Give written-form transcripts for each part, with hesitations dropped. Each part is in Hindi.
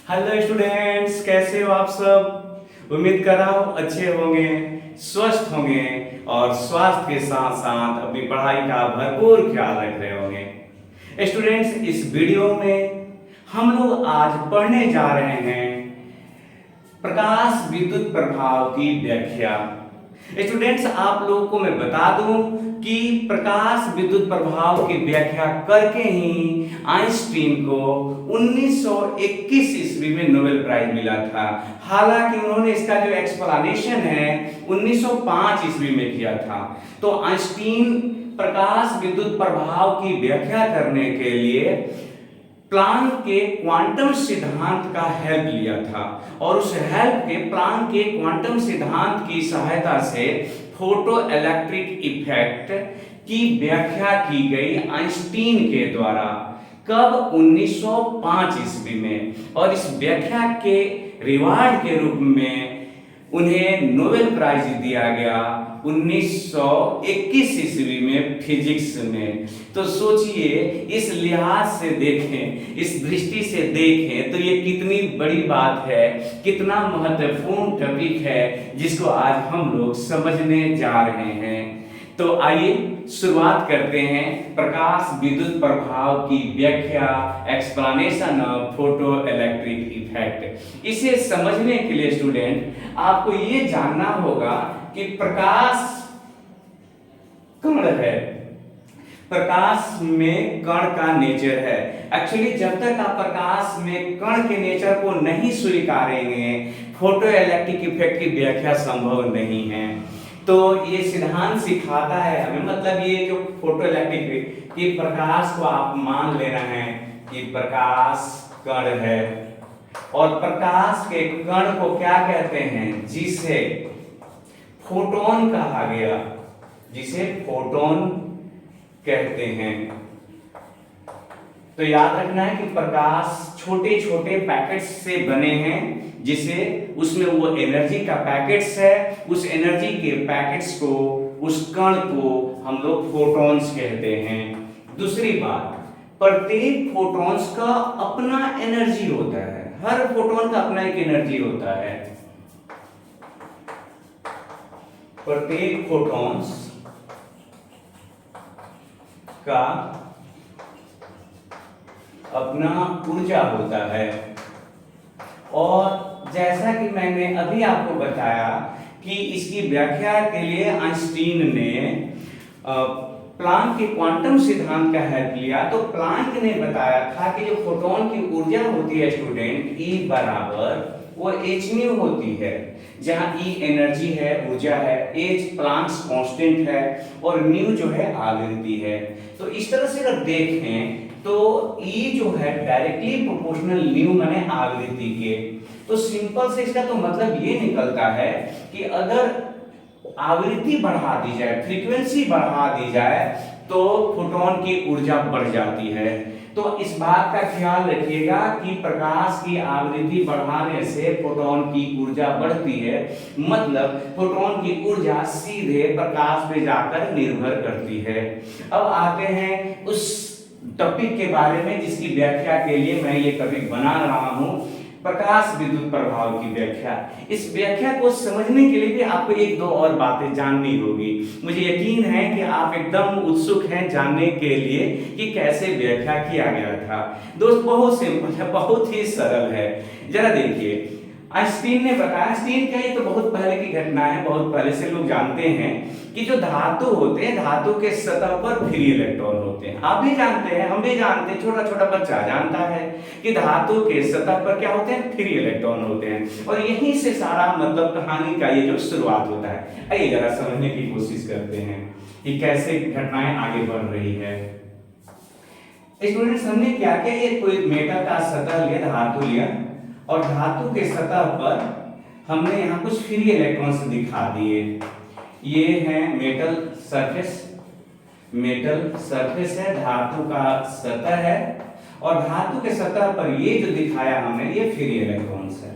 हेलो स्टूडेंट्स, कैसे हो आप सब। उम्मीद कर रहा हूँ अच्छे होंगे, स्वस्थ होंगे और स्वास्थ्य के साथ साथ अपनी पढ़ाई का भरपूर ख्याल रख रहे होंगे। स्टूडेंट्स, इस वीडियो में हम लोग आज पढ़ने जा रहे हैं प्रकाश विद्युत प्रभाव की व्याख्या। स्टूडेंट्स, आप लोगों को मैं बता दूं कि प्रकाश विद्युत प्रभाव की व्याख्या करके ही आइंस्टीन को 1921 ईस्वी में नोबेल प्राइज मिला था। हालांकि उन्होंने इसका जो एक्सप्लेनेशन है 1905 ईस्वी में किया था। तो आइंस्टीन प्रकाश विद्युत प्रभाव की व्याख्या करने के लिए प्लांक के क्वांटम सिद्धांत का हेल्प लिया था और उस हेल्प के प्लांक के क्वांटम सिद्धांत की सहायता से फोटो इलेक्ट्रिक इफेक्ट की व्याख्या की गई आइंस्टीन के द्वारा। कब? 1905 ईस्वी में। और इस व्याख्या के रिवार्ड के रूप में उन्हें नोबेल प्राइज दिया गया 1921 ईस्वी में फिजिक्स में। तो सोचिए, इस लिहाज से देखें, इस दृष्टि से देखें तो ये कितनी बड़ी बात है, कितना महत्वपूर्ण टॉपिक है जिसको आज हम लोग समझने जा रहे हैं। तो आइए शुरुआत करते हैं प्रकाश विद्युत प्रभाव की व्याख्या, explanation of photo electric effect. इसे समझने के लिए स्टूडेंट आपको ये जानना होगा कि प्रकाश कण है, प्रकाश में कण का नेचर है। एक्चुअली जब तक आप प्रकाश में कण के नेचर को नहीं स्वीकारेंगे, फोटो इलेक्ट्रिक इफेक्ट की व्याख्या संभव नहीं है। तो ये सिद्धांत सिखाता है हमें, मतलब ये जो फोटो इलेक्ट्रिक की प्रकाश को आप मान लेना है कि प्रकाश कण है और प्रकाश के कण को क्या कहते हैं? जिसे फोटोन कहा गया, जिसे फोटोन कहते हैं। तो याद रखना है कि प्रकाश छोटे छोटे पैकेट्स से बने हैं, जिसे उसमें वो एनर्जी का पैकेट्स है, उस एनर्जी के पैकेट्स को, उस कण को हम लोग फोटॉन्स कहते हैं। दूसरी बात, प्रत्येक फोटॉन्स का अपना एनर्जी होता है, हर फोटोन का अपना एक एनर्जी होता है। प्रत्येक फोटॉन्स का अपना ऊर्जा होता है। और जैसा कि मैंने अभी आपको बताया कि इसकी व्याख्या के लिए आइंस्टीन ने प्लांक के क्वांटम सिद्धांत का हेल्प लिया। तो प्लांक ने बताया था कि जो फोटोन की ऊर्जा होती है स्टूडेंट, E बराबर वो hν होती है, जहां E एनर्जी है, ऊर्जा है, H प्लांक्स कांस्टेंट है और ν जो है आवृत्ति है। तो इस तरह से अगर देखें तो E जो है डायरेक्टली प्रोपोर्शनल ν माने आवृत्ति के। तो सिंपल से इसका तो मतलब ये निकलता है कि अगर आवृत्ति बढ़ा दी जाए, फ्रीक्वेंसी बढ़ा दी जाए, तो फोटोन की ऊर्जा बढ़ जाती है। तो इस बात का ख्याल रखिएगा कि प्रकाश की आवृत्ति बढ़ाने से फोटोन की ऊर्जा बढ़ती है, मतलब फोटोन की ऊर्जा सीधे प्रकाश पे जाकर निर्भर करती है। अब आते हैं उस टॉपिक के बारे में जिसकी व्याख्या के लिए मैं ये टॉपिक बना रहा हूं, प्रकाश विद्युत प्रभाव की व्याख्या। इस व्याख्या को समझने के लिए भी आपको एक दो और बातें जाननी होगी। मुझे यकीन है कि आप एकदम उत्सुक हैं जानने के लिए कि कैसे व्याख्या किया गया था। दोस्त, बहुत सिंपल है, बहुत ही सरल है। जरा देखिए, आइंस्टीन ने बताया, आइंस्टीन का ये तो बहुत पहले की घटना है, बहुत पहले से लोग जानते हैं कि जो धातु होते हैं, धातु के सतह पर फ्री इलेक्ट्रॉन होते हैं। आप भी जानते हैं, हम भी जानते हैं, छोटा छोटा बच्चा जानता है कि धातु के सतह पर क्या होते हैं? फ्री इलेक्ट्रॉन होते हैं। और यहीं से सारा मतलब कहानी का ये जो शुरुआत होता है। आइए जरा समझने की कोशिश करते हैं कि कैसे घटनाएं आगे बढ़ रही है। स्टूडेंट्स, हमने क्या किया, ये कोई मेटल का सतह लिया, धातु लिया, और धातु के सतह पर हमने यहाँ कुछ फ्री इलेक्ट्रॉन्स दिखा दिए। ये है मेटल सरफेस, मेटल सरफेस है, धातु का सतह है, और धातु के सतह पर ये जो दिखाया हमने, ये फ्री इलेक्ट्रॉन्स है।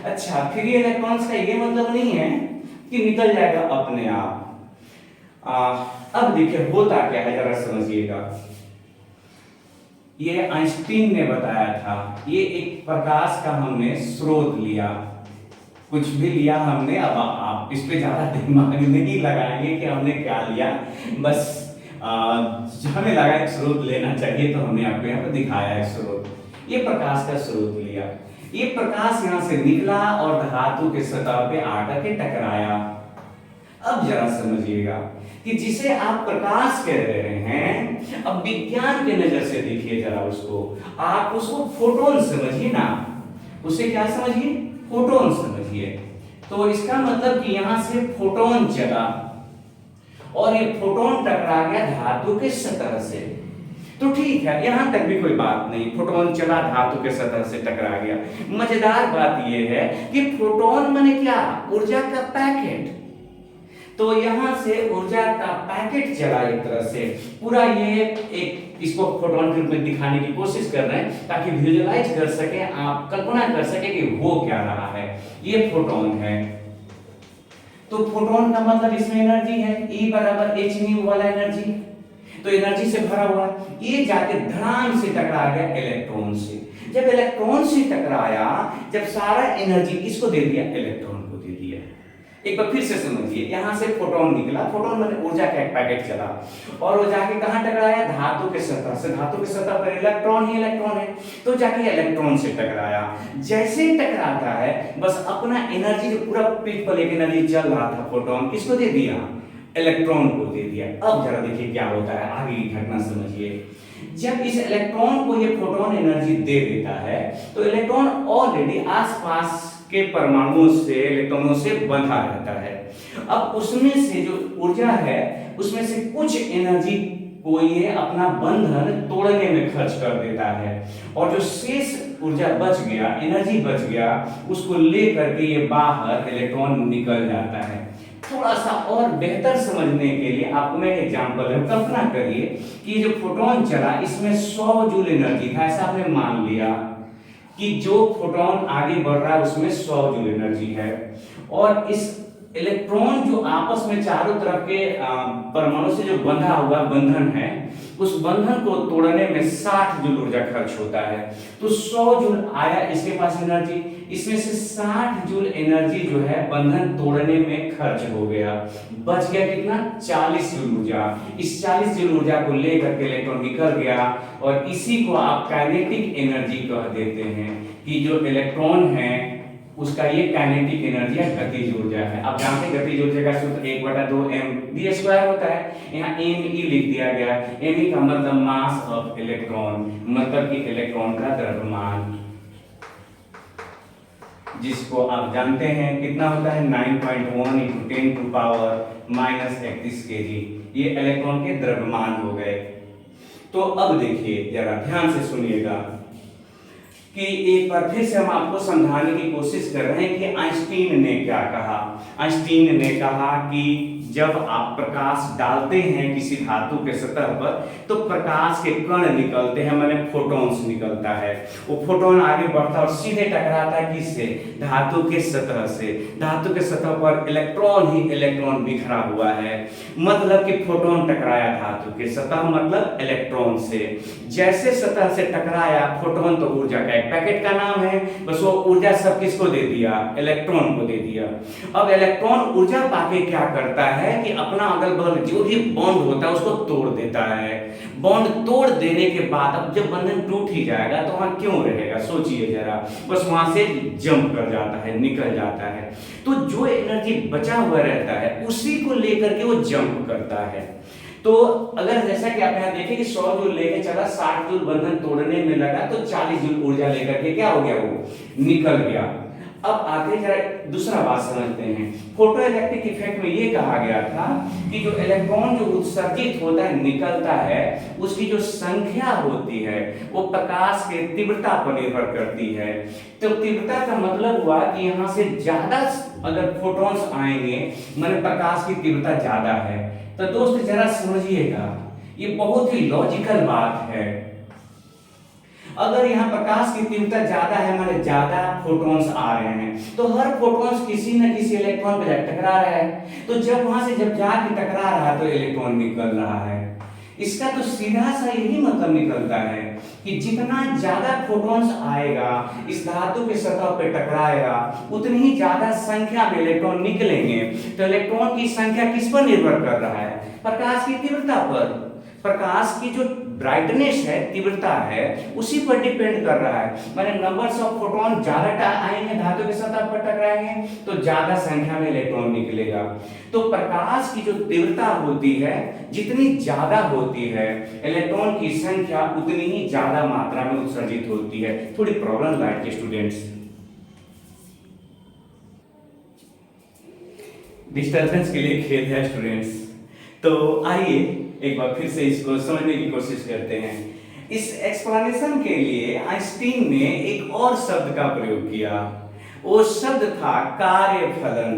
अच्छा, फ्री इलेक्ट्रॉन्स का ये मतलब नहीं है कि निकल जाएगा अपने आप। अब देखिए होता क्या है, जरा समझिएगा। ये आइंस्टीन ने बताया था। ये एक प्रकाश का हमने स्रोत लिया, कुछ भी लिया हमने। अब आप इस पे ज्यादा दिमाग नहीं लगाएंगे कि हमने क्या लिया, बस जो हमें लगा एक स्रोत लेना चाहिए तो हमने आपको यहाँ पे दिखाया है स्रोत। ये प्रकाश का स्रोत लिया, ये प्रकाश यहाँ से निकला और धातु के सतह पे आकर के टकराया। अब जरा समझिएगा कि जिसे आप प्रकाश कह रहे हैं, अब विज्ञान के नजर से देखिए जरा उसको, आप उसको फोटोन समझिए ना, उसे क्या समझिए, फोटोन समझिए। तो इसका मतलब कि यहां से फोटोन चला और ये फोटोन टकरा गया धातु के सतह से, तो ठीक है, यहां तक भी कोई बात नहीं, फोटोन चला धातु के सतह से टकरा गया। मजेदार बात यह है कि फोटोन माने क्या, ऊर्जा का पैकेट। तो यहां से ऊर्जा का पैकेट चला एक तरह से, पूरा ये एक इसको फोटोन के रूप में दिखाने की कोशिश कर रहे हैं ताकि विजुअलाइज कर सके, आप कल्पना कर सके कि वो क्या रहा है। ये फोटोन है, तो फोटोन का मतलब इसमें एनर्जी है, E बराबर h न्यू वाला एनर्जी, तो एनर्जी से भरा हुआ। ये जाके धड़ाम से टकरा गया इलेक्ट्रॉन से। जब इलेक्ट्रॉन से टकराया, जब सारा एनर्जी किसको दे दिया, इलेक्ट्रॉन को दे दिया। एक बार फिर से समझिए, यहां से फोटोन निकला, फोटोन माने ऊर्जा का एक पैकेट चला और वो जाके कहां टकराया, धातु के सतह से। धातु के सतह पर इलेक्ट्रॉन ही इलेक्ट्रॉन है, तो जाके इलेक्ट्रॉन से टकराया। जैसे ही टकराता है, बस अपना एनर्जी जो पूरा पीठ पर एक एनर्जी चल रहा था, फोटोन किसको दे दिया, इलेक्ट्रॉन को दे दिया। अब जरा देखिए क्या होता है, आगे की घटना समझिए। जब इस इलेक्ट्रॉन को ये फोटोन एनर्जी दे देता है, तो इलेक्ट्रॉन ऑलरेडी आसपास के परमाणुओं से, इलेक्ट्रॉनों से बंधा रहता है। अब उसमें से जो ऊर्जा है, उसमें से कुछ एनर्जी को ये अपना बंधन तोड़ने में खर्च कर देता है, और जो शेष ऊर्जा बच गया, एनर्जी बच गया, उसको लेकर के ये बाहर इलेक्ट्रॉन निकल जाता है। थोड़ा सा और बेहतर समझने के लिए आपको मैं एक एग्जांपल है, कल्पना करिए कि जो फोटोन चला, इसमें 100 जूल एनर्जी था, ऐसा आपने मान लिया कि जो फोटोन आगे बढ़ रहा है उसमें 100 जूल एनर्जी है, और इस इलेक्ट्रॉन जो आपस में चारों तरफ के परमाणु से जो बंधा हुआ बंधन है, उस बंधन को तोड़ने में 60 जूल ऊर्जा खर्च होता है। तो 100 जूल आया इसके पास एनर्जी, इसमें से 60 जूल एनर्जी जो है बंधन तोड़ने में खर्च हो गया, बच गया कितना, 40 जूल ऊर्जा। इस 40 जूल ऊर्जा को लेकर के इलेक्ट्रॉन निकल गया, और इसी को आप काइनेटिक एनर्जी कह देते हैं कि जो इलेक्ट्रॉन है उसका ये काइनेटिक एनर्जी है, गतिज ऊर्जा है। आप जानते हैं गतिज ऊर्जा का सूत्र 1/2 mv² होता है, यहाँ me लिख दिया गया। me का मतलब मास ऑफ इलेक्ट्रॉन, मतलब कि इलेक्ट्रॉन का द्रव्यमान, जिसको आप जानते हैं कितना होता है, 9.1 × 10⁻³ kg। ये इलेक्ट्रॉन के द्रव्यमान हो गए। तो अब देखिए जरा ध्यान से सुनिएगा कि एक बार फिर से हम आपको समझाने की कोशिश कर रहे हैं कि आइंस्टीन ने क्या कहा। आइंस्टीन ने कहा कि जब आप प्रकाश डालते हैं किसी धातु के सतह पर, तो प्रकाश के कण निकलते हैं, माने फोटॉन्स निकलता है। वो फोटोन आगे बढ़ता है और सीधे टकराता है किससे, धातु के सतह से। धातु के सतह पर इलेक्ट्रॉन ही इलेक्ट्रॉन बिखरा हुआ है, मतलब कि फोटोन टकराया धातु के सतह, मतलब इलेक्ट्रॉन से। जैसे सतह से टकराया फोटोन, तो ऊर्जा का एक पैकेट का नाम है, बस वो ऊर्जा सब किसको दे दिया, इलेक्ट्रॉन को दे दिया। अब इलेक्ट्रॉन ऊर्जा पाके क्या करता है कि अपना अगल बगल जो भी बॉन्ड होता है उसको तोड़ देता है। बॉन्ड तोड़ देने के बाद अब जब बंधन टूट ही जाएगा तो वहां क्यों रहेगा, सोचिए जरा, बस वहां से जंप कर जाता है, निकल जाता है। तो जो एनर्जी बचा हुआ रहता है उसी को लेकर के वो जंप करता है। तो अगर जैसा कि आप यहाँ देखें कि 100 जूल लेके चला, 60 जूल बंधन तोड़ने में लगा, तो 40 जूल ऊर्जा लेकर के क्या हो गया, वो निकल गया। अब आगे जरा दूसरा बात समझते हैं। फोटोइलेक्ट्रिक इफेक्ट में ये कहा गया था कि जो इलेक्ट्रॉन जो उत्सर्जित होता है, निकलता है, उसकी जो संख्या होती है वो प्रकाश के तीव्रता पर निर्भर करती है। तो तीव्रता का मतलब हुआ कि यहाँ से ज्यादा अगर फोटॉन्स आएंगे, माने प्रकाश की तीव्रता ज्यादा है। तो दोस्त जरा समझिएगा, ये बहुत ही लॉजिकल बात है। अगर यहाँ प्रकाश की तीव्रता ज्यादा है, माने ज्यादा फोटॉन्स आ रहे हैं, तो हर फोटॉन्स किसी न किसी इलेक्ट्रॉन पे टकरा रहा है। तो जब वहां से जब जाके टकरा रहा है तो इलेक्ट्रॉन निकल रहा है। इसका तो सीधा सा यही मतलब निकलता है कि जितना ज्यादा फोटॉन्स आएगा इस धातु के सतह पे टकराएगा उतनी ही ज्यादा संख्या में इलेक्ट्रॉन निकलेंगे। तो इलेक्ट्रॉन की संख्या किस पर निर्भर कर रहा है? प्रकाश की तीव्रता पर। प्रकाश की जो ब्राइटनेस है, तीव्रता है, उसी पर डिपेंड कर रहा है। माने नंबर्स ऑफ फोटॉन ज्यादा आएंगे, धातु के सतह पर टकराएंगे तो ज्यादा संख्या में इलेक्ट्रॉन निकलेगा। तो प्रकाश की जो तीव्रता होती है जितनी ज्यादा होती है इलेक्ट्रॉन की संख्या उतनी ही ज्यादा मात्रा में उत्सर्जित होती है। थोड़ी प्रॉब्लम लाइट के स्टूडेंट्स, डिस्टर्बेंस के लिए खेद है स्टूडेंट्स। तो आइए एक बार फिर से इसको समझने की कोशिश करते हैं। इस एक्सप्लेनेशन के लिए आइंस्टीन ने एक और शब्द का प्रयोग किया, वो शब्द था कार्यफलन।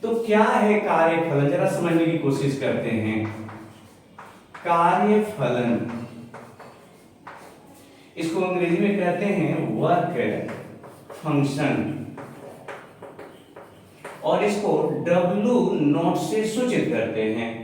तो क्या है कार्यफलन, जरा समझने की कोशिश करते हैं। कार्यफलन इसको अंग्रेजी में कहते हैं वर्क फंक्शन, और इसको W0 से सूचित करते हैं।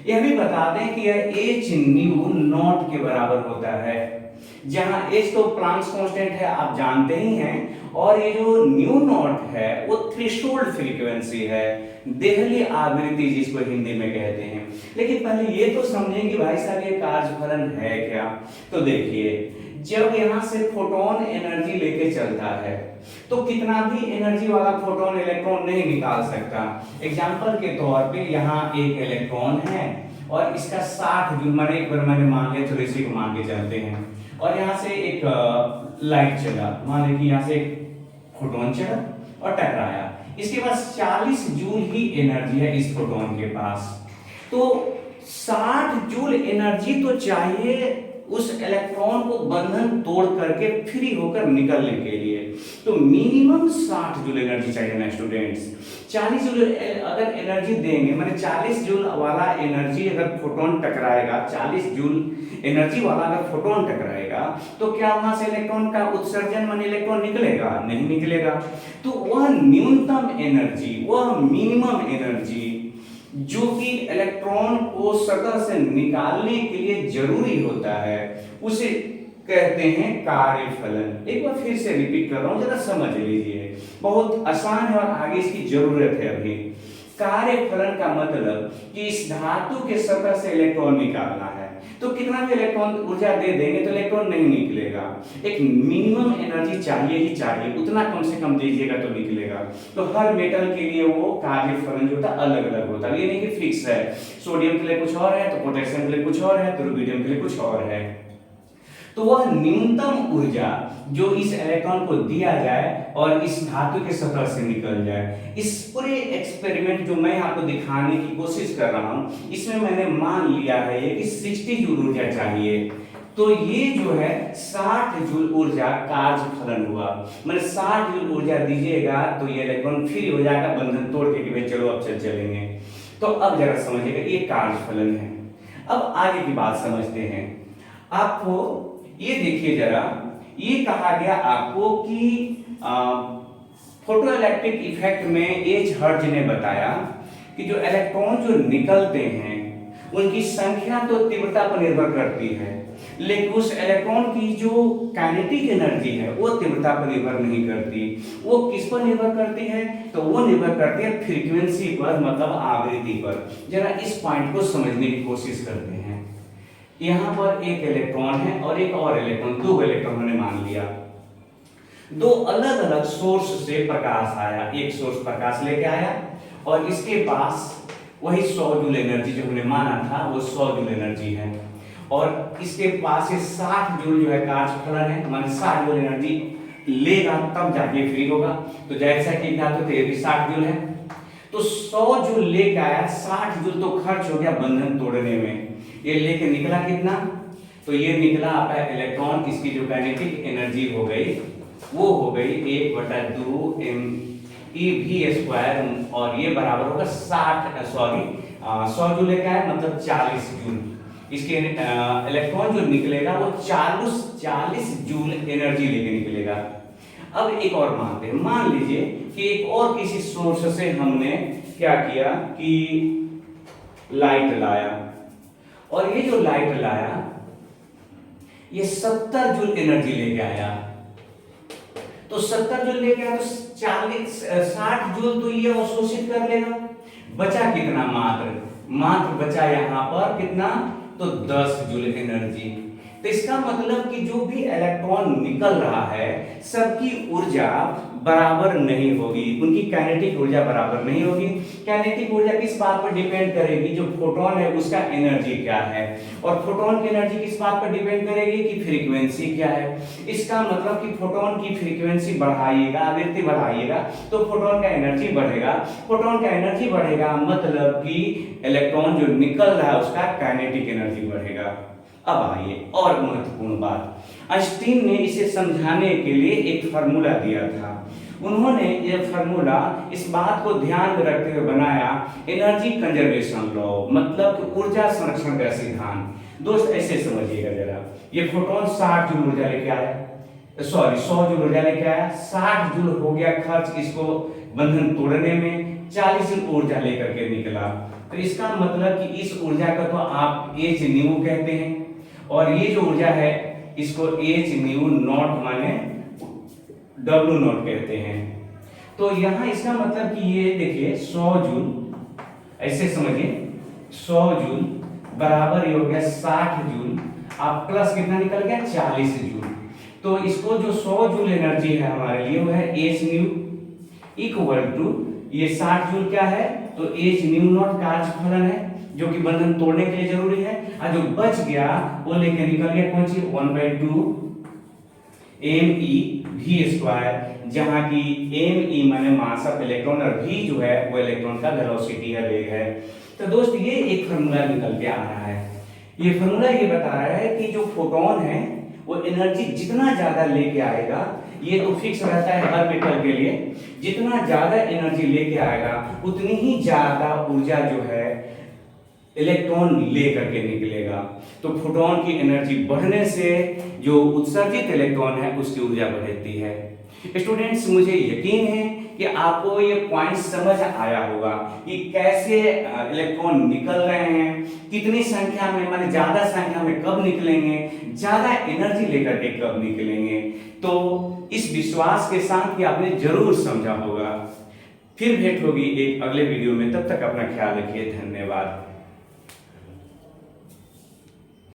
यह भी बता दें कि यह h न्यू नॉट के बराबर होता है, जहां h तो प्लांक्स कांस्टेंट है आप जानते ही हैं, और ये जो न्यू नॉट है वो थ्रेशोल्ड फ्रीक्वेंसी है, देहली आवृत्ति जिसको हिंदी में कहते हैं। लेकिन पहले ये तो समझें कि भाई साहब ये कार्यफलन है क्या। तो देखिए, जब यहां से फोटोन एनर्जी लेके चलता है तो कितना भी एनर्जी वाला फोटोन इलेक्ट्रॉन नहीं निकाल सकता। एग्जांपल के तौर पे यहाँ एक इलेक्ट्रॉन है और इसका 60 जूल, मैंने एक बार मान लिया, चलो इसी को मान के चलते हैं, और यहाँ से एक लाइट चला, मान लीजिए यहाँ से एक फोटोन चला और टकराया, इसके पास 40 जूल ही एनर्जी है इस फोटोन के पास। तो 60 जूल एनर्जी तो चाहिए उस इलेक्ट्रॉन को बंधन तोड़ करके फ्री होकर निकलने के लिए। तो मिनिमम 60 जूल एनर्जी चाहिए ना स्टूडेंट्स। 40 जूल अगर एनर्जी देंगे, माने 40 जूल वाला एनर्जी अगर फोटोन टकराएगा, 40 जूल एनर्जी वाला अगर फोटोन टकराएगा तो क्या वहां से इलेक्ट्रॉन का उत्सर्जन माने इलेक्ट्रॉन निकलेगा? नहीं निकलेगा। तो वह न्यूनतम एनर्जी, वह मिनिमम एनर्जी जो कि इलेक्ट्रॉन को सतह से निकालने के लिए जरूरी होता है उसे कहते हैं कार्यफलन। एक बार फिर से रिपीट कर रहा हूं, जरा समझ लीजिए, बहुत आसान है और आगे इसकी जरूरत है अभी। कार्यफलन का मतलब कि इस धातु के सतह से इलेक्ट्रॉन निकालना है, तो कितना भी इलेक्ट्रॉन ऊर्जा दे देंगे तो इलेक्ट्रॉन नहीं निकलेगा। एक मिनिमम एनर्जी चाहिए ही चाहिए, उतना कम से कम दीजिएगा तो निकलेगा। तो हर मेटल के लिए वो कार्यफलन जो होता है अलग अलग होता है, ये नहीं कि फिक्स है, सोडियम के लिए कुछ और है तो पोटेशियम के लिए कुछ और है तो रुबिडियम के लिए कुछ और है। तो वह न्यूनतम ऊर्जा जो इस इलेक्ट्रॉन को दिया जाए और इस धातु के सतह से निकल जाए। इस पूरे एक्सपेरिमेंट जो मैं आपको दिखाने की कोशिश कर रहा हूं, इसमें मैंने मान लिया है ये कि 60 जूल ऊर्जा चाहिए। तो ये जो है 60 जूल ऊर्जा कार्यफलन हुआ, मतलब 60 जूल ऊर्जा दीजिएगा तो ये इलेक्ट्रॉन फ्री हो जाएगा बंधन तोड़ के कि भाई चलो अब चलेंगे। तो अब जरा समझिएगा ये कार्यफलन है। अब आगे की बात समझते हैं। आपको ये देखिए जरा, ये कहा गया आपको कि फोटोइलेक्ट्रिक इफेक्ट में एच हर्ट्ज ने बताया कि जो इलेक्ट्रॉन जो निकलते हैं उनकी संख्या तो तीव्रता पर निर्भर करती है, लेकिन उस इलेक्ट्रॉन की जो काइनेटिक एनर्जी है वो तीव्रता पर निर्भर नहीं करती। वो किस पर निर्भर करती है? तो वो निर्भर करती है फ्रीक्वेंसी पर, मतलब आवृत्ति पर। जरा इस पॉइंट को समझने की कोशिश करते हैं। यहाँ पर एक इलेक्ट्रॉन है और एक और इलेक्ट्रॉन, दो इलेक्ट्रॉन हमने मान लिया। दो अलग अलग सोर्स से प्रकाश आया, एक सोर्स प्रकाश लेके आया और इसके पास वही 100 जूल एनर्जी जो हमने माना था वो 100 जूल एनर्जी है, और इसके पास ये 60 जूल जो है कार्यफलन है, माने 60 जूल एनर्जी लेगा तब जाके फ्री होगा। तो जैसा कि धातु तो ये भी 60 जूल है, तो 100 जूल लेके आया, 60 जूल तो खर्च हो गया बंधन तोड़ने में। ये लेके निकला कितना? तो ये निकला आपका इलेक्ट्रॉन, इसकी जो काइनेटिक एनर्जी हो गई वो हो गई 1/2 meV², और ये बराबर होगा 100 जूल लेके आया मतलब 40 जूल। इसके इलेक्ट्रॉन जो निकलेगा वो 40 जूल एनर्जी लेके निकलेगा। अब एक और मानते हैं, मान लीजिए कि एक और किसी सोर्स से हमने क्या किया कि लाइट लाया और ये जो लाइट लाया ये 70 जूल एनर्जी लेके आया। तो 70 जूल लेके आया तो 60 जूल तो ये अवशोषित कर लेगा। बचा कितना? मात्र बचा यहां पर कितना? तो 10 जूल एनर्जी। तो इसका मतलब कि जो भी इलेक्ट्रॉन निकल रहा है सबकी ऊर्जा बराबर नहीं होगी, उनकी काइनेटिक ऊर्जा बराबर नहीं होगी। काइनेटिक ऊर्जा किस बात पर डिपेंड करेगी? जो फोटोन है उसका एनर्जी क्या है, और फोटोन की एनर्जी किस बात पर डिपेंड करेगी? कि फ्रीक्वेंसी क्या है। इसका मतलब कि फोटोन की फ्रीक्वेंसी बढ़ाइएगा, आवृत्ति बढ़ाइएगा तो फोटोन का एनर्जी बढ़ेगा। फोटोन का एनर्जी बढ़ेगा मतलब कि इलेक्ट्रॉन जो निकल रहा है उसका काइनेटिक एनर्जी बढ़ेगा। अब आइए और महत्वपूर्ण बात, आइंस्टीन ने इसे समझाने के लिए एक फार्मूला दिया था। उन्होंने ये फार्मूला इस बात को ध्यान में रखते हुए बनाया, एनर्जी कंजर्वेशन लॉ, मतलब कि ऊर्जा संरक्षण का सिद्धांत। दोस्त ऐसे समझिएगा जरा, ये फोटोन 60 जूल ऊर्जा लेके आया, 100 जूल ऊर्जा लेके आया, 60 जूल हो गया खर्च इसको बंधन तोड़ने में, 40 जूल ऊर्जा लेकर के निकला। तो इसका मतलब कि इस ऊर्जा का तो आप एच न्यू कहते हैं, और ये जो ऊर्जा है इसको एच न्यू नॉट माने डब्ल्यू नॉट कहते हैं। तो यहां इसका मतलब कि ये देखिए 100 जूल, ऐसे समझिए 100 जूल बराबर ये हो गया 60 जूल, आप प्लस कितना निकल गया? 40 जूल। तो इसको जो 100 जूल एनर्जी है हमारे लिए वो है एच न्यू इक्वल टू ये 60 जूल क्या है? तो एच न्यू नॉट कार्यफलन है जो कि बंधन तोड़ने के लिए जरूरी है, और जो बच गया वो लेके निकल गया कौन सी? 1/2 me/v², जहां की me माने मास ऑफ इलेक्ट्रॉन और v जो है वो इलेक्ट्रॉन का वेलोसिटी है, वेग है। तो दोस्त ये एक फार्मूला निकल के आ रहा है। ये फार्मूला ये बता रहा है कि जो फोटोन है वो एनर्जी जितना ज्यादा लेके आएगा, ये तो फिक्स रहता है हर मेटल के लिए, जितना ज्यादा एनर्जी लेके आएगा उतनी ही ज्यादा ऊर्जा जो है इलेक्ट्रॉन ले करके निकलेगा। तो फोटोन की एनर्जी बढ़ने से जो उत्सर्जित इलेक्ट्रॉन है उसकी ऊर्जा बढ़ती है। स्टूडेंट्स, मुझे यकीन है कि आपको ये पॉइंट समझ आया होगा कि कैसे इलेक्ट्रॉन निकल रहे हैं, कितनी संख्या में, माने ज्यादा संख्या में कब निकलेंगे, ज्यादा एनर्जी लेकर के कब निकलेंगे। तो इस विश्वास के साथ कि आपने जरूर समझा होगा। फिर भेंट होगी एक अगले वीडियो में, तब तक अपना ख्याल रखिए। धन्यवाद।